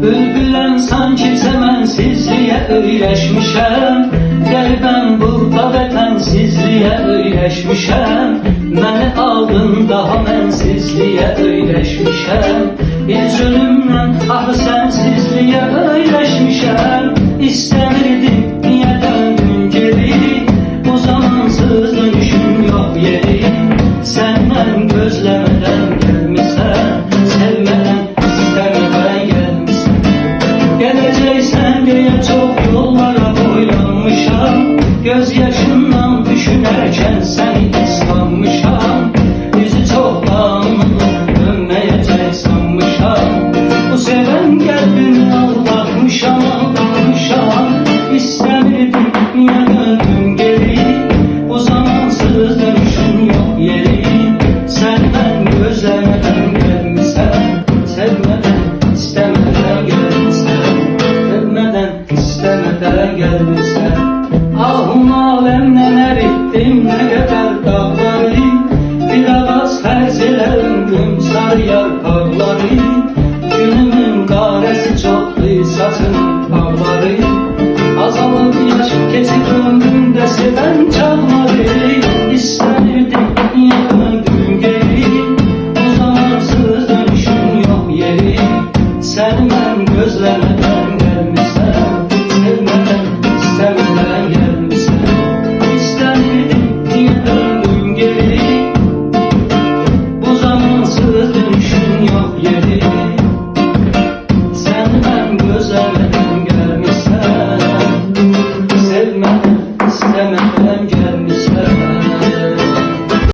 Bülbüləm sanki çəmənsizliyə öyrəşmişəm. Qəlbəm burada vətənsizliyə öyrəşmişəm. Məni aldın daha mənsizliyə öyrəşmişəm. Bir zülümlə ahı sənsizliyə öyrəşmişəm. İstəmirdim, niyə döndün geri? Bu zamansız dönüşüm yox yeri. Səndən gözləmədən gəlmisən, sevmədən istəmədən gəlmisən. Gələcəksən deyə çox yollara boylanmışam. Göz yaşından düşünərkən səni islanmışam. Yüzü çoxdan dönməyəcək sanmışam. Bu sevən qəlbimi aldatmışam, aldatmışam. İstəmirdim, niyə döndüm geri? Bu zamansız dönüşün yox yeri. Səndən gözləmədən gəlmisən, sevmədən istəmədən gəlmisən. Sevmədən istəmədən gəlmisən. Ahım aləmdən əritdim nə qədər dağları. Bir ağac fərz elə ömrüm sarı yarpaqları. Günümün qarəsi çoxdur saçının bağları. Azalıb yaş keçir ömrümdə sevən çağlar.